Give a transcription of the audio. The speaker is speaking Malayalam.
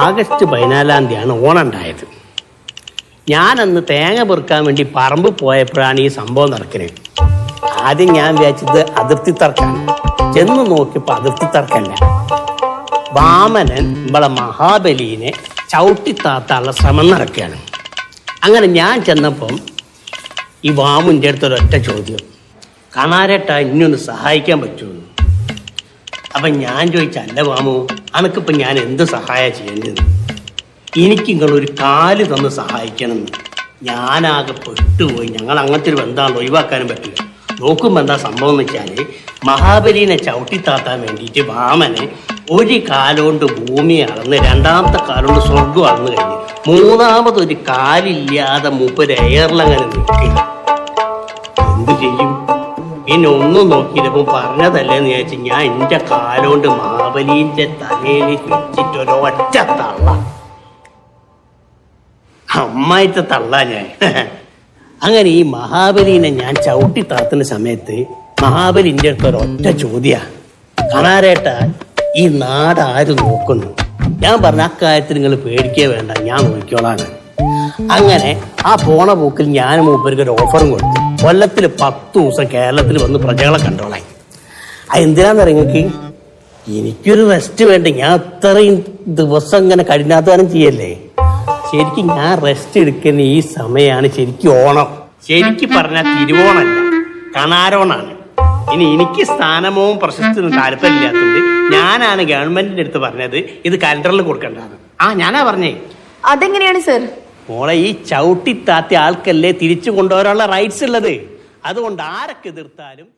ആഗസ്റ്റ് 14 ഓണം ഉണ്ടായത്. ഞാനന്ന് തേങ്ങ പെറുക്കാൻ വേണ്ടി പറമ്പ് പോയപ്പോഴാണ് ഈ സംഭവം നടക്കുന്നത്. ആദ്യം ഞാൻ വിചാരിച്ചത് അതിർത്തി തർക്കാണ്. ചെന്ന് നോക്കിയപ്പോൾ അതിർത്തി തർക്കല്ല. വാമനൻ നമ്മളെ മഹാബലിനെ ചവിട്ടിത്താത്താനുള്ള ശ്രമം നടക്കുകയാണ്. അങ്ങനെ ഞാൻ ചെന്നപ്പം ഈ വാമുൻ്റെ അടുത്തൊരൊറ്റ ചോദ്യം, കാണാരേട്ട ഇനിയൊന്ന് സഹായിക്കാൻ പറ്റുമോ? അപ്പം ഞാൻ ചോദിച്ചല്ല വാമു, അനക്കിപ്പം ഞാൻ എന്ത് സഹായം ചെയ്യേണ്ടത്? എനിക്ക് നിങ്ങളൊരു കാല് തന്ന് സഹായിക്കണമെന്ന്. ഞാനാകെ പെട്ടുപോയി. ഞങ്ങൾ അങ്ങനത്തെ ഒരു ബന്ധമാണ്, ഒഴിവാക്കാനും പറ്റില്ല. നോക്കുമ്പോൾ എന്താ സംഭവം എന്ന് വെച്ചാൽ, മഹാബലിനെ ചവിട്ടിത്താത്താൻ വേണ്ടിയിട്ട് വാമന് ഒരു കാലുകൊണ്ട് ഭൂമി അളന്ന് രണ്ടാമത്തെ കാലുകൊണ്ട് സ്വർഗം അളന്ന് കഴിഞ്ഞ് മൂന്നാമതൊരു കാലില്ലാതെ മൂപ്പര് എയറിലങ്ങനെ നിൽക്കുക. എന്ത് ചെയ്യും? പിന്നെ ഒന്നും നോക്കിയില്ലപ്പം പറഞ്ഞതല്ലേന്ന് വിചാരിച്ച് ഞാൻ എൻ്റെ കാലുകൊണ്ട് മഹാബലിന്റെ തലയിൽ വെച്ചിട്ടൊരൊറ്റ തള്ള, അമ്മായിത്തെ തള്ള ഞാൻ. അങ്ങനെ ഈ മഹാബലിനെ ഞാൻ ചവിട്ടി താത്തുന്ന സമയത്ത് മഹാബലിന്റെ അടുത്ത് ഒരൊറ്റ ചോദ്യ, കാണാരേട്ട ഈ നാട് ആര് നോക്കുന്നു? ഞാൻ പറഞ്ഞ അക്കാര്യത്തിൽ നിങ്ങൾ പേടിക്കേ വേണ്ട, ഞാൻ നോക്കിക്കോളാണ്. അങ്ങനെ ആ പോണ പോക്കിൽ ഞാൻ മൂപ്പർക്ക് ഒരു ഓഫറും കൊടുത്തു. കൊല്ലത്തിൽ 10 ദിവസം കേരളത്തിൽ വന്ന് പ്രജകളെ കണ്ടോളായി. അതെന്തിനാന്ന് നിങ്ങൾക്ക്? എനിക്കൊരു റെസ്റ്റ് വേണ്ട. ഞാൻ അത്രയും ദിവസം ഇങ്ങനെ കഠിനാധ്വാനം ചെയ്യല്ലേ. ശരിക്കും ഞാൻ റെസ്റ്റ് എടുക്കുന്ന ഈ സമയമാണ് ശരിക്കും ഓണം. ശരിക്കും പറഞ്ഞാൽ തിരുവോണമല്ല, കണാരോണാണ്. ഇനി എനിക്ക് സ്ഥാനമോ പ്രശസ്തിയൊന്നും താല്പര്യമില്ലാത്തതുകൊണ്ട് ഞാനാണ് ഗവൺമെന്റിന്റെ അടുത്ത് പറഞ്ഞത് ഇത് കലണ്ടറിൽ കൊടുക്കേണ്ടതാണ്. ഞാനാ പറഞ്ഞേ. അതെങ്ങനെയാണ് സർ? മോളെ, ഈ ചവിട്ടി താത്തിയ ആൾക്കല്ലേ തിരിച്ചു കൊണ്ടുവരാനുള്ള റൈറ്റ്സ് ഉള്ളത്. അതുകൊണ്ട് ആരൊക്കെ എതിർത്താലും